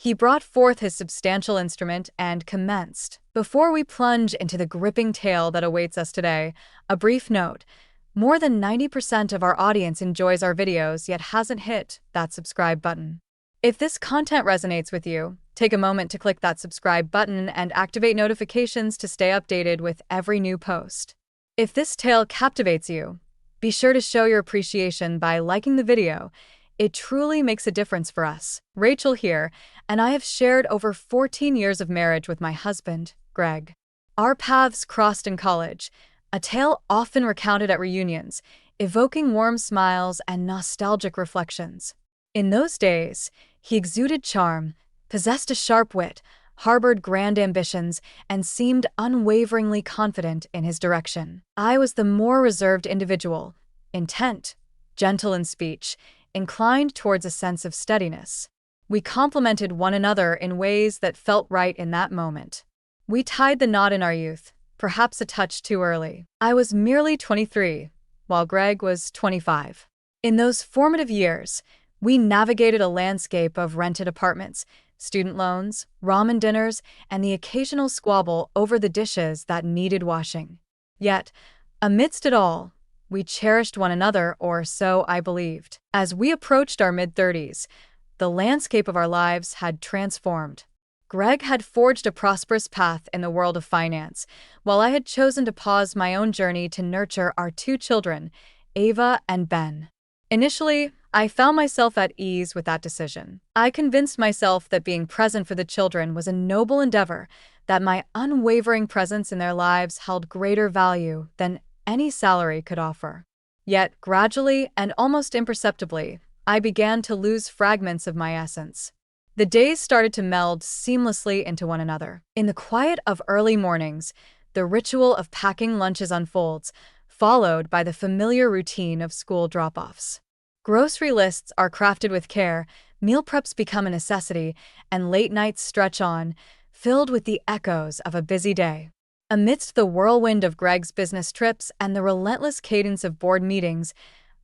He brought forth his substantial instrument and commenced. Before we plunge into the gripping tale that awaits us today, a brief note. More than 90% of our audience enjoys our videos yet hasn't hit that subscribe button. If this content resonates with you, take a moment to click that subscribe button and activate notifications to stay updated with every new post. If this tale captivates you, be sure to show your appreciation by liking the video. It truly makes a difference for us. Rachel here, and I have shared over 14 years of marriage with my husband, Greg. Our paths crossed in college, a tale often recounted at reunions, evoking warm smiles and nostalgic reflections. In those days, he exuded charm, possessed a sharp wit, harbored grand ambitions, and seemed unwaveringly confident in his direction. I was the more reserved individual, intent, gentle in speech, inclined towards a sense of steadiness. We complemented one another in ways that felt right in that moment. We tied the knot in our youth, perhaps a touch too early. I was merely 23, while Greg was 25. In those formative years, we navigated a landscape of rented apartments, student loans, ramen dinners, and the occasional squabble over the dishes that needed washing. Yet, amidst it all, we cherished one another, or so I believed. As we approached our mid-30s, the landscape of our lives had transformed. Greg had forged a prosperous path in the world of finance, while I had chosen to pause my own journey to nurture our two children, Ava and Ben. Initially, I found myself at ease with that decision. I convinced myself that being present for the children was a noble endeavor, that my unwavering presence in their lives held greater value than any salary could offer. Yet, gradually and almost imperceptibly, I began to lose fragments of my essence. The days started to meld seamlessly into one another. In the quiet of early mornings, the ritual of packing lunches unfolds, followed by the familiar routine of school drop-offs. Grocery lists are crafted with care, meal preps become a necessity, and late nights stretch on, filled with the echoes of a busy day. Amidst the whirlwind of Greg's business trips and the relentless cadence of board meetings,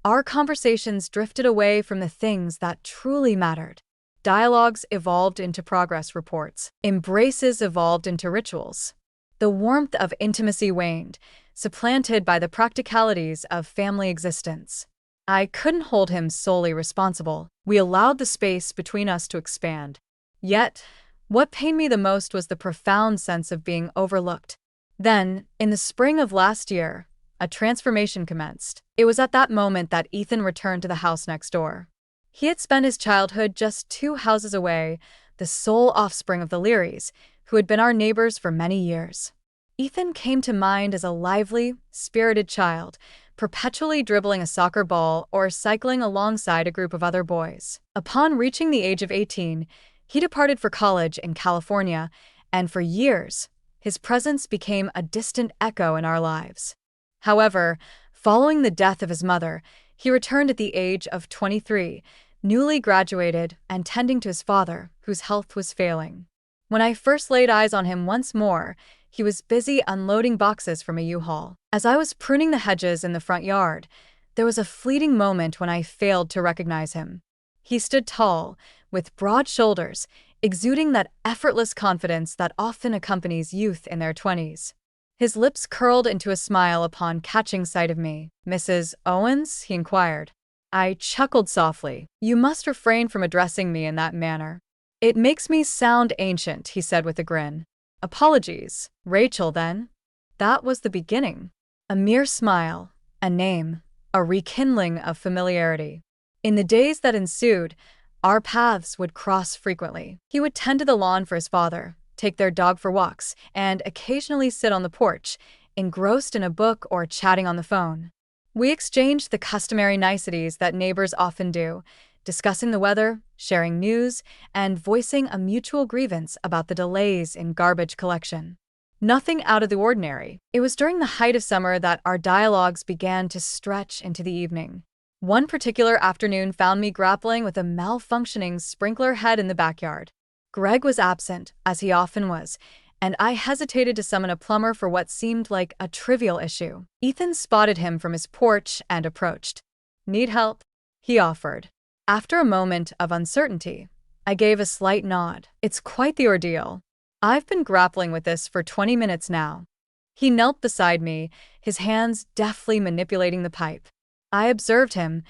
our conversations drifted away from the things that truly mattered. Dialogues evolved into progress reports. Embraces evolved into rituals. The warmth of intimacy waned, supplanted by the practicalities of family existence. I couldn't hold him solely responsible. We allowed the space between us to expand. Yet, what pained me the most was the profound sense of being overlooked. Then, in the spring of last year, a transformation commenced. It was at that moment that Ethan returned to the house next door. He had spent his childhood just 2 houses away, the sole offspring of the Learys, who had been our neighbors for many years. Ethan came to mind as a lively, spirited child, perpetually dribbling a soccer ball or cycling alongside a group of other boys. Upon reaching the age of 18, he departed for college in California, and for years, his presence became a distant echo in our lives. However, following the death of his mother, he returned at the age of 23, newly graduated and tending to his father, whose health was failing. When I first laid eyes on him once more, he was busy unloading boxes from a U-Haul. As I was pruning the hedges in the front yard, there was a fleeting moment when I failed to recognize him. He stood tall, with broad shoulders, exuding that effortless confidence that often accompanies youth in their 20s. His lips curled into a smile upon catching sight of me. "Mrs. Owens?" he inquired. I chuckled softly. "You must refrain from addressing me in that manner. It makes me sound ancient," he said with a grin. "Apologies. Rachel, then?" That was the beginning. A mere smile, a name, a rekindling of familiarity. In the days that ensued, our paths would cross frequently. He would tend to the lawn for his father, take their dog for walks, and occasionally sit on the porch, engrossed in a book or chatting on the phone. We exchanged the customary niceties that neighbors often do, discussing the weather, sharing news, and voicing a mutual grievance about the delays in garbage collection. Nothing out of the ordinary. It was during the height of summer that our dialogues began to stretch into the evening. One particular afternoon found me grappling with a malfunctioning sprinkler head in the backyard. Greg was absent, as he often was, and I hesitated to summon a plumber for what seemed like a trivial issue. Ethan spotted him from his porch and approached. "Need help?" he offered. After a moment of uncertainty, I gave a slight nod. It's quite the ordeal. I've been grappling with this for 20 minutes now. He knelt beside me, his hands deftly manipulating the pipe. I observed him,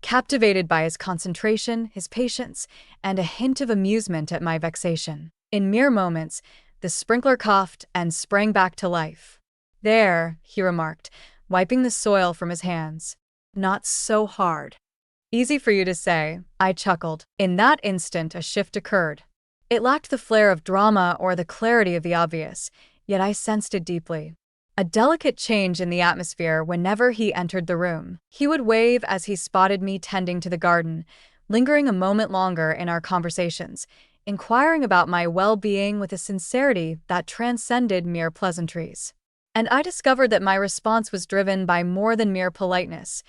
captivated by his concentration, his patience, and a hint of amusement at my vexation. In mere moments, the sprinkler coughed and sprang back to life. "There," he remarked, wiping the soil from his hands. "Not so hard." "Easy for you to say," I chuckled. In that instant, a shift occurred. It lacked the flair of drama or the clarity of the obvious, yet I sensed it deeply. A delicate change in the atmosphere whenever he entered the room. He would wave as he spotted me tending to the garden, lingering a moment longer in our conversations, inquiring about my well-being with a sincerity that transcended mere pleasantries. And I discovered that my response was driven by more than mere politeness.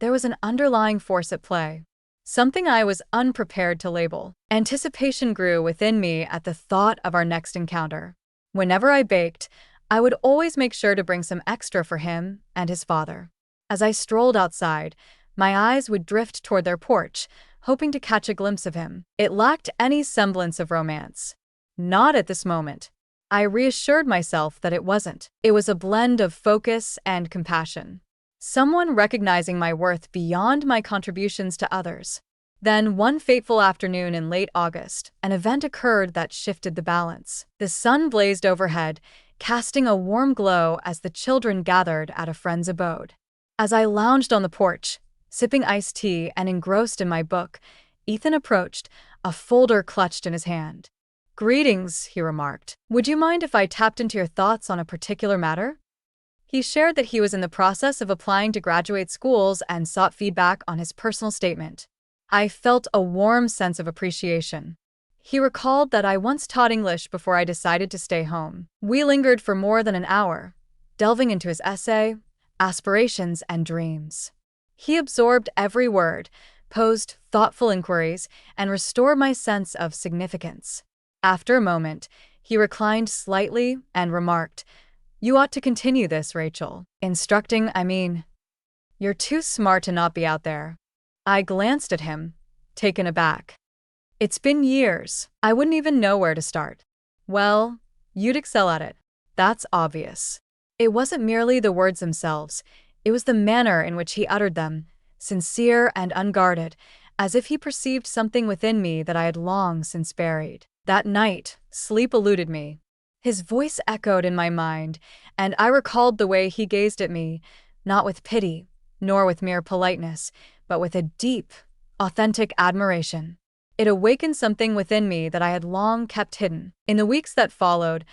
There was an underlying force at play. Something I was unprepared to label. Anticipation grew within me at the thought of our next encounter. Whenever I baked, I would always make sure to bring some extra for him and his father. As I strolled outside, my eyes would drift toward their porch, hoping to catch a glimpse of him. It lacked any semblance of romance. Not at this moment. I reassured myself that it wasn't. It was a blend of focus and compassion. Someone recognizing my worth beyond my contributions to others. Then, one fateful afternoon in late August, an event occurred that shifted the balance. The sun blazed overhead, casting a warm glow as the children gathered at a friend's abode. As I lounged on the porch, sipping iced tea and engrossed in my book, Ethan approached, a folder clutched in his hand. "Greetings," he remarked. "Would you mind if I tapped into your thoughts on a particular matter?" He shared that he was in the process of applying to graduate schools and sought feedback on his personal statement. I felt a warm sense of appreciation. He recalled that I once taught English before I decided to stay home. We lingered for more than an hour, delving into his essay, aspirations, and dreams. He absorbed every word, posed thoughtful inquiries, and restored my sense of significance. After a moment, he reclined slightly and remarked, "You ought to continue this, Rachel. Instructing, I mean. You're too smart to not be out there." I glanced at him, taken aback. "It's been years. I wouldn't even know where to start." "Well, you'd excel at it. That's obvious." It wasn't merely the words themselves, it was the manner in which he uttered them, sincere and unguarded, as if he perceived something within me that I had long since buried. That night, sleep eluded me. His voice echoed in my mind, and I recalled the way he gazed at me, not with pity, nor with mere politeness, but with a deep, authentic admiration. It awakened something within me that I had long kept hidden. In the weeks that followed,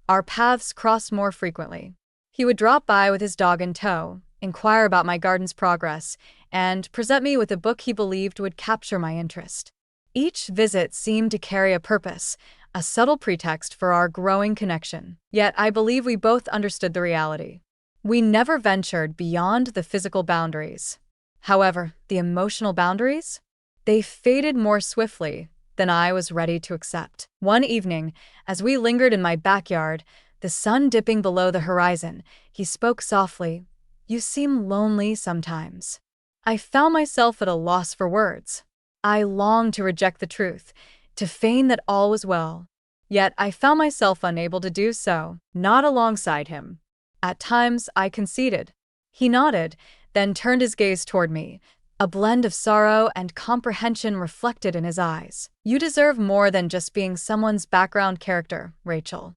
our paths crossed more frequently. He would drop by with his dog in tow, inquire about my garden's progress, and present me with a book he believed would capture my interest. Each visit seemed to carry a purpose, a subtle pretext for our growing connection. Yet I believe we both understood the reality. We never ventured beyond the physical boundaries. However, the emotional boundaries? They faded more swiftly than I was ready to accept. One evening, as we lingered in my backyard, the sun dipping below the horizon, he spoke softly, "You seem lonely sometimes." I found myself at a loss for words. I longed to reject the truth, to feign that all was well. Yet I found myself unable to do so, not alongside him. At times, I conceded. He nodded, then turned his gaze toward me, a blend of sorrow and comprehension reflected in his eyes. "You deserve more than just being someone's background character, Rachel."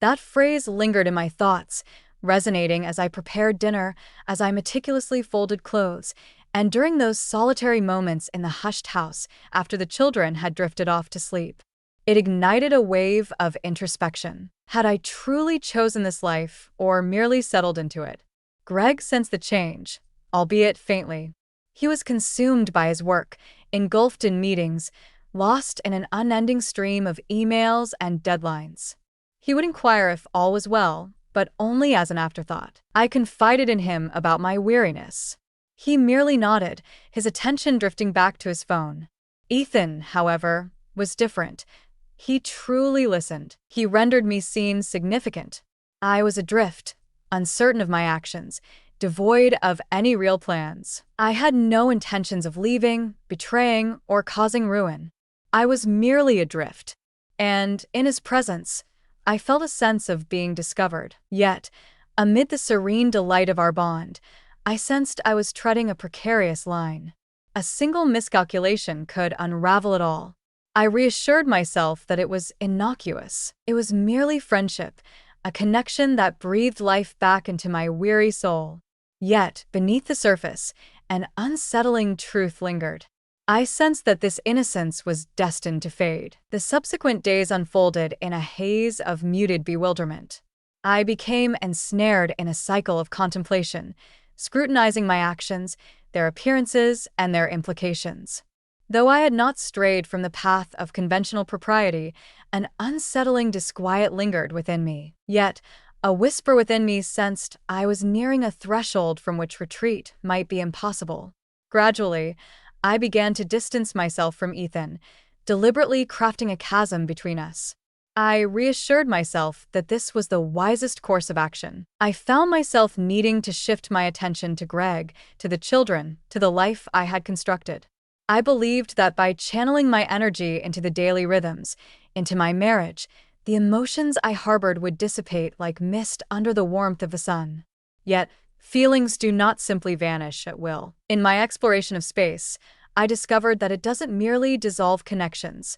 That phrase lingered in my thoughts, resonating as I prepared dinner, as I meticulously folded clothes, and during those solitary moments in the hushed house after the children had drifted off to sleep. It ignited a wave of introspection. Had I truly chosen this life, or merely settled into it? Greg sensed the change, albeit faintly. He was consumed by his work, engulfed in meetings, lost in an unending stream of emails and deadlines. He would inquire if all was well, but only as an afterthought. I confided in him about my weariness. He merely nodded, his attention drifting back to his phone. Ethan, however, was different. He truly listened. He rendered me seen significant. I was adrift, uncertain of my actions, devoid of any real plans. I had no intentions of leaving, betraying, or causing ruin. I was merely adrift. And in his presence, I felt a sense of being discovered. Yet, amid the serene delight of our bond, I sensed I was treading a precarious line. A single miscalculation could unravel it all. I reassured myself that it was innocuous. It was merely friendship, a connection that breathed life back into my weary soul. Yet, beneath the surface, an unsettling truth lingered. I sensed that this innocence was destined to fade. The subsequent days unfolded in a haze of muted bewilderment. I became ensnared in a cycle of contemplation, scrutinizing my actions, their appearances, and their implications. Though I had not strayed from the path of conventional propriety, an unsettling disquiet lingered within me. Yet, a whisper within me sensed I was nearing a threshold from which retreat might be impossible. Gradually, I began to distance myself from Ethan, deliberately crafting a chasm between us. I reassured myself that this was the wisest course of action. I found myself needing to shift my attention to Greg, to the children, to the life I had constructed. I believed that by channeling my energy into the daily rhythms, into my marriage, the emotions I harbored would dissipate like mist under the warmth of the sun. Yet, feelings do not simply vanish at will. In my exploration of space, I discovered that it doesn't merely dissolve connections.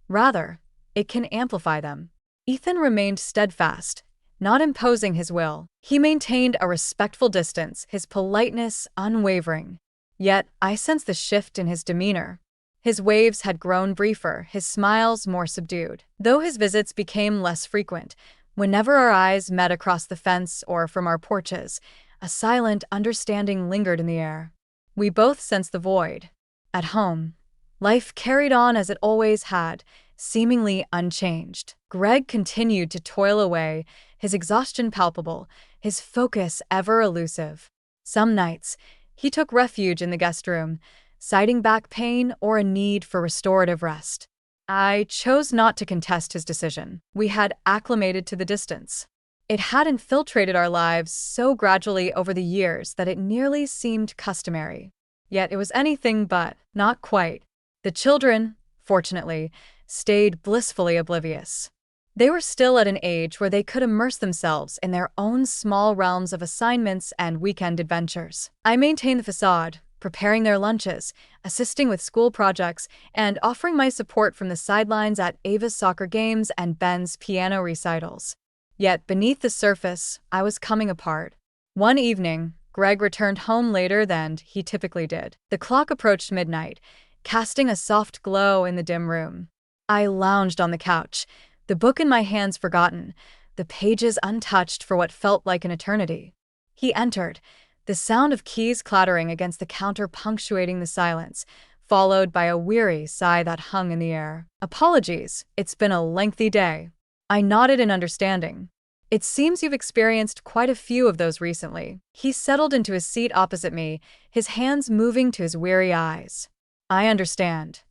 Rather, it can amplify them. Ethan remained steadfast, not imposing his will. He maintained a respectful distance, his politeness unwavering. Yet, I sensed the shift in his demeanor. His waves had grown briefer, his smiles more subdued. Though his visits became less frequent, whenever our eyes met across the fence or from our porches, a silent understanding lingered in the air. We both sensed the void. At home, life carried on as it always had, seemingly unchanged. Greg continued to toil away, his exhaustion palpable, his focus ever elusive. Some nights, he took refuge in the guest room, citing back pain or a need for restorative rest. I chose not to contest his decision. We had acclimated to the distance. It had infiltrated our lives so gradually over the years that it nearly seemed customary. Yet it was anything but, not quite. The children, fortunately, stayed blissfully oblivious. They were still at an age where they could immerse themselves in their own small realms of assignments and weekend adventures. I maintained the facade, preparing their lunches, assisting with school projects, and offering my support from the sidelines at Ava's soccer games and Ben's piano recitals. Yet beneath the surface, I was coming apart. One evening, Greg returned home later than he typically did. The clock approached midnight, casting a soft glow in the dim room. I lounged on the couch, the book in my hands forgotten, the pages untouched for what felt like an eternity. He entered, the sound of keys clattering against the counter punctuating the silence, followed by a weary sigh that hung in the air. "Apologies, it's been a lengthy day." I nodded in understanding. "It seems you've experienced quite a few of those recently." He settled into his seat opposite me, his hands moving to his weary eyes. "I understand.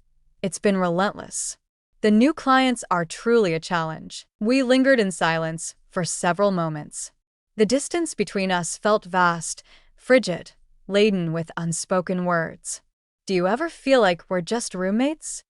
It's been relentless. The new clients are truly a challenge." We lingered in silence for several moments. The distance between us felt vast, frigid, laden with unspoken words. "Do you ever feel like we're just roommates?"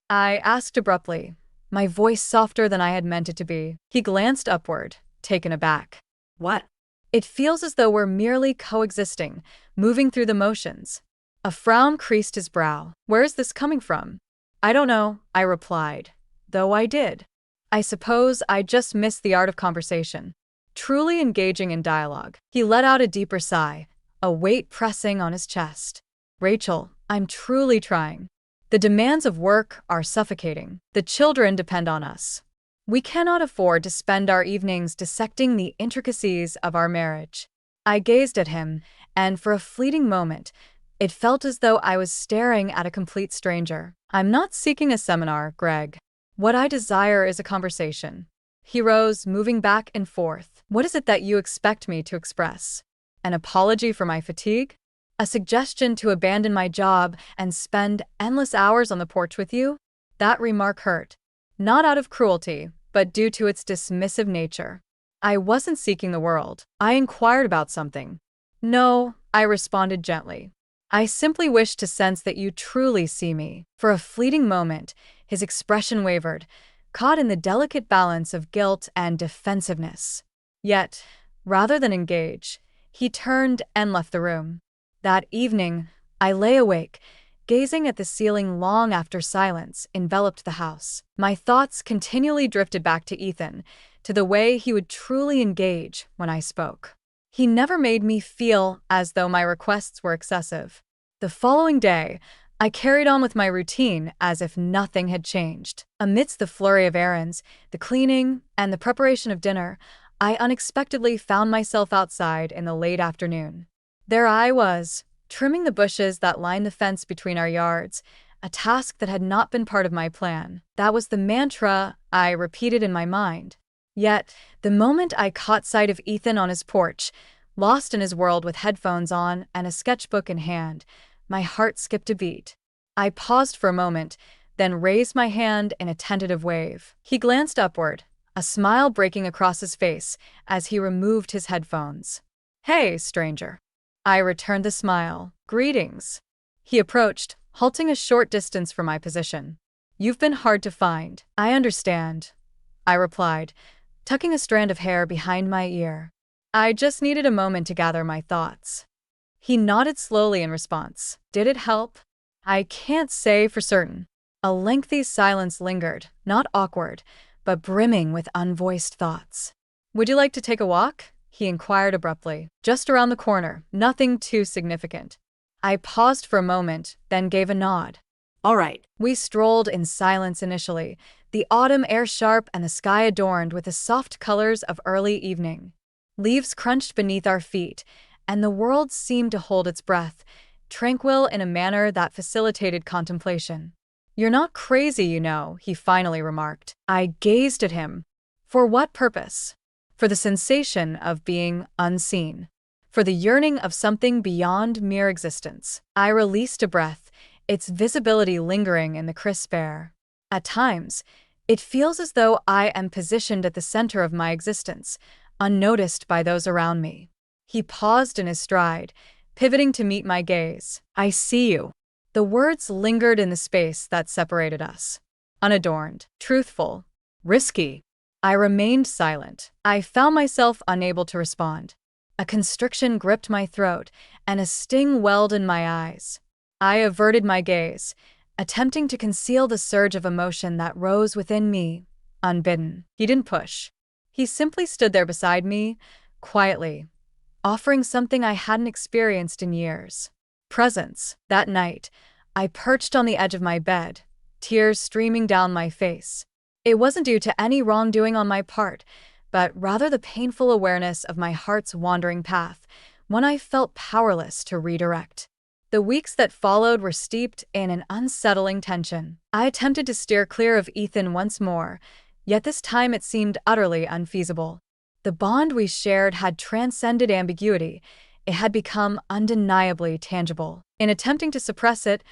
I asked abruptly, my voice softer than I had meant it to be. He glanced upward, taken aback. "What?" "It feels as though we're merely coexisting, moving through the motions." A frown creased his brow. "Where is this coming from?" "I don't know," I replied, though I did. I suppose I just missed the art of conversation, truly engaging in dialogue. He let out a deeper sigh, a weight pressing on his chest. "Rachel, I'm truly trying. The demands of work are suffocating. The children depend on us. We cannot afford to spend our evenings dissecting the intricacies of our marriage." I gazed at him, and for a fleeting moment, it felt as though I was staring at a complete stranger. "I'm not seeking a seminar, Greg. What I desire is a conversation." He rose, moving back and forth. "What is it that you expect me to express? An apology for my fatigue? A suggestion to abandon my job and spend endless hours on the porch with you?" That remark hurt. Not out of cruelty, but due to its dismissive nature. I wasn't seeking the world. I inquired about something. "No," I responded gently. "I simply wish to sense that you truly see me." For a fleeting moment, His expression wavered, caught in the delicate balance of guilt and defensiveness. Yet, rather than engage, he turned and left the room. That evening, I lay awake, gazing at the ceiling long after silence enveloped the house. My thoughts continually drifted back to Ethan, to the way he would truly engage when I spoke. He never made me feel as though my requests were excessive. The following day, I carried on with my routine as if nothing had changed. Amidst the flurry of errands, the cleaning, and the preparation of dinner, I unexpectedly found myself outside in the late afternoon. There I was, trimming the bushes that lined the fence between our yards, a task that had not been part of my plan. That was the mantra I repeated in my mind. Yet, the moment I caught sight of Ethan on his porch, lost in his world with headphones on and a sketchbook in hand, my heart skipped a beat. I paused for a moment, then raised my hand in a tentative wave. He glanced upward, a smile breaking across his face as he removed his headphones. "Hey, stranger." I returned the smile. "Greetings." He approached, halting a short distance from my position. "You've been hard to find." "I understand," I replied, tucking a strand of hair behind my ear. I just needed a moment to gather my thoughts. He nodded slowly in response. "Did it help?" "I can't say for certain." A lengthy silence lingered, not awkward, but brimming with unvoiced thoughts. "Would you like to take a walk?" he inquired abruptly. "Just around the corner, nothing too significant." I paused for a moment, then gave a nod. All right. We strolled in silence initially, the autumn air sharp and the sky adorned with the soft colors of early evening. Leaves crunched beneath our feet, and the world seemed to hold its breath, tranquil in a manner that facilitated contemplation. "You're not crazy, you know," he finally remarked. I gazed at him. For what purpose? For the sensation of being unseen. For the yearning of something beyond mere existence. I released a breath, its visibility lingering in the crisp air. At times, it feels as though I am positioned at the center of my existence, unnoticed by those around me. He paused in his stride, pivoting to meet my gaze. "I see you." The words lingered in the space that separated us. Unadorned, truthful, risky. I remained silent. I found myself unable to respond. A constriction gripped my throat, and a sting welled in my eyes. I averted my gaze, attempting to conceal the surge of emotion that rose within me, unbidden. He didn't push. He simply stood there beside me, quietly, offering something I hadn't experienced in years. Presence. That night, I perched on the edge of my bed, tears streaming down my face. It wasn't due to any wrongdoing on my part, but rather the painful awareness of my heart's wandering path, one I felt powerless to redirect. The weeks that followed were steeped in an unsettling tension. I attempted to steer clear of Ethan once more, yet this time it seemed utterly unfeasible. The bond we shared had transcended ambiguity. It had become undeniably tangible. In attempting to suppress it,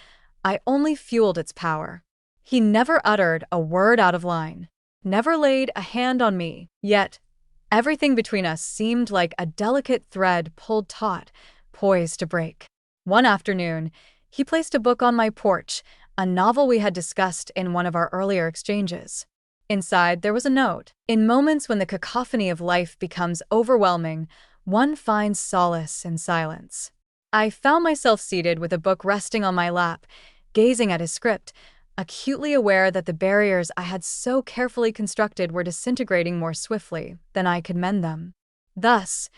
I only fueled its power. He never uttered a word out of line, never laid a hand on me, yet everything between us seemed like a delicate thread pulled taut, poised to break. One afternoon, he placed a book on my porch, a novel we had discussed in one of our earlier exchanges. Inside, there was a note. "In moments when the cacophony of life becomes overwhelming, one finds solace in silence." I found myself seated with a book resting on my lap, gazing at his script, acutely aware that the barriers I had so carefully constructed were disintegrating more swiftly than I could mend them. Thus,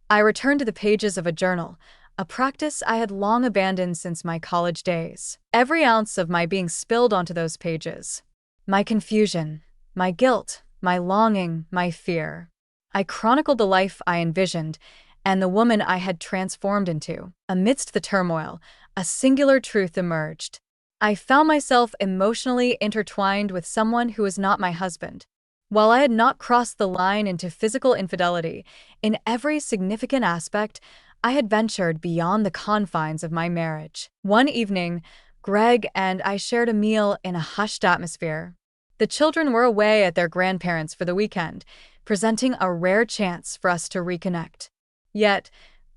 I returned to the pages of a journal, a practice I had long abandoned since my college days. Every ounce of my being spilled onto those pages. My confusion, my guilt, my longing, my fear. I chronicled the life I envisioned and the woman I had transformed into. Amidst the turmoil, a singular truth emerged. I found myself emotionally intertwined with someone who was not my husband. While I had not crossed the line into physical infidelity, in every significant aspect, I had ventured beyond the confines of my marriage. One evening, Greg and I shared a meal in a hushed atmosphere. The children were away at their grandparents' for the weekend, presenting a rare chance for us to reconnect. Yet,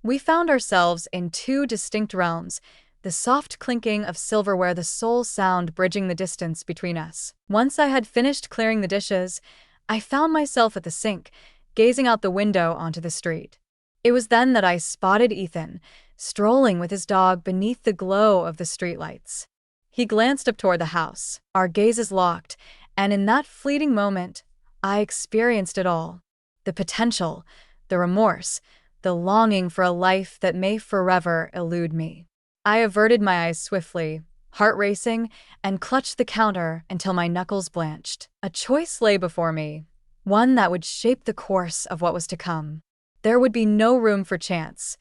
we found ourselves in two distinct realms, the the soft clinking of silverware, the sole sound bridging the distance between us. Once I had finished clearing the dishes, I found myself at the sink, gazing out the window onto the street. It was then that I spotted Ethan, strolling with his dog beneath the glow of the streetlights. He glanced up toward the house. Our gazes locked, and in that fleeting moment, I experienced it all. The potential, the remorse, the longing for a life that may forever elude me. I averted my eyes swiftly, heart racing, and clutched the counter until my knuckles blanched. A choice lay before me, one that would shape the course of what was to come. There would be no room for chance.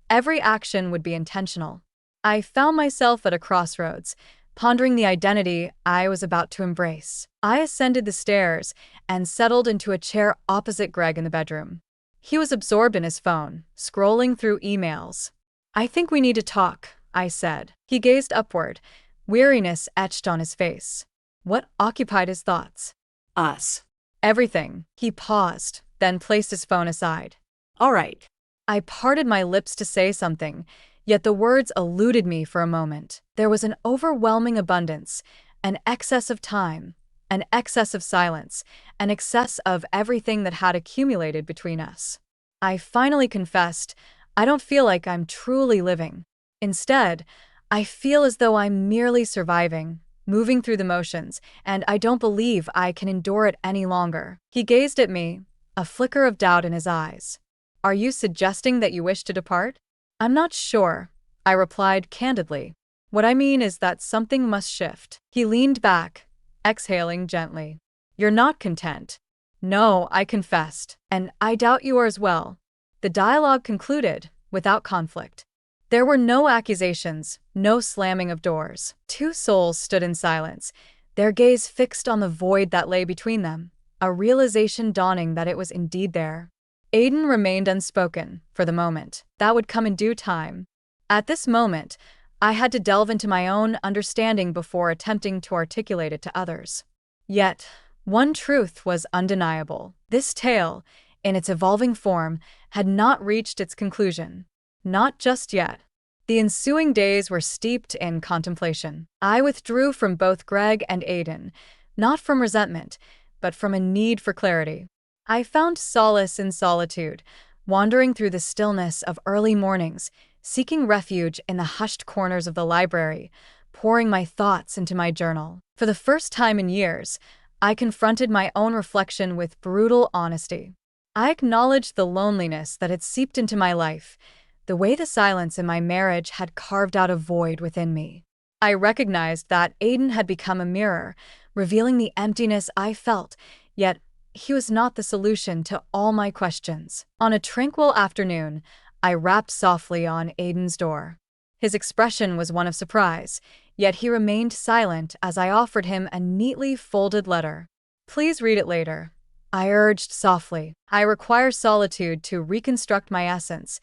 Every action would be intentional. I found myself at a crossroads, pondering the identity I was about to embrace. I ascended the stairs and settled into a chair opposite Greg in the bedroom. He was absorbed in his phone, scrolling through emails. "I think we need to talk," I said. He gazed upward, weariness etched on his face. What occupied his thoughts? Us. Everything. He paused, then placed his phone aside. All right. I parted my lips to say something, yet the words eluded me for a moment. There was an overwhelming abundance, an excess of time, an excess of silence, an excess of everything that had accumulated between us. I finally confessed, "I don't feel like I'm truly living. Instead, I feel as though I'm merely surviving, moving through the motions, and I don't believe I can endure it any longer." He gazed at me, a flicker of doubt in his eyes. "Are you suggesting that you wish to depart?" "I'm not sure," I replied candidly. "What I mean is that something must shift." He leaned back, exhaling gently. "You're not content." "No," I confessed, "and I doubt you are as well." The dialogue concluded, without conflict. There were no accusations, no slamming of doors. Two souls stood in silence, their gaze fixed on the void that lay between them, a realization dawning that it was indeed there. Aiden remained unspoken, for the moment. That would come in due time. At this moment, I had to delve into my own understanding before attempting to articulate it to others. Yet, one truth was undeniable. This tale, in its evolving form, had not reached its conclusion. Not just yet. The ensuing days were steeped in contemplation. I withdrew from both Greg and Aiden, not from resentment, but from a need for clarity. I found solace in solitude, wandering through the stillness of early mornings, seeking refuge in the hushed corners of the library, pouring my thoughts into my journal. For the first time in years, I confronted my own reflection with brutal honesty. I acknowledged the loneliness that had seeped into my life, the way the silence in my marriage had carved out a void within me. I recognized that Aiden had become a mirror, revealing the emptiness I felt, yet he was not the solution to all my questions. On a tranquil afternoon, I rapped softly on Aiden's door. His expression was one of surprise, yet he remained silent as I offered him a neatly folded letter. "Please read it later," I urged softly. "I require solitude to reconstruct my essence,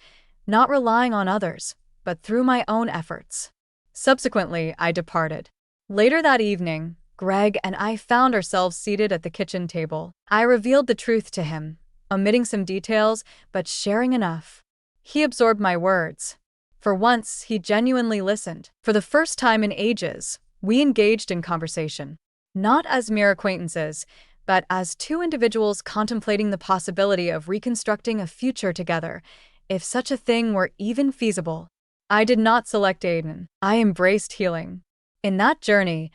not relying on others, but through my own efforts." Subsequently, I departed. Later that evening, Greg and I found ourselves seated at the kitchen table. I revealed the truth to him, omitting some details, but sharing enough. He absorbed my words. For once, he genuinely listened. For the first time in ages, we engaged in conversation. Not as mere acquaintances, but as two individuals contemplating the possibility of reconstructing a future together, if such a thing were even feasible. I did not select Aiden. I embraced healing. In that journey,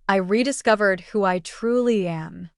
I rediscovered who I truly am.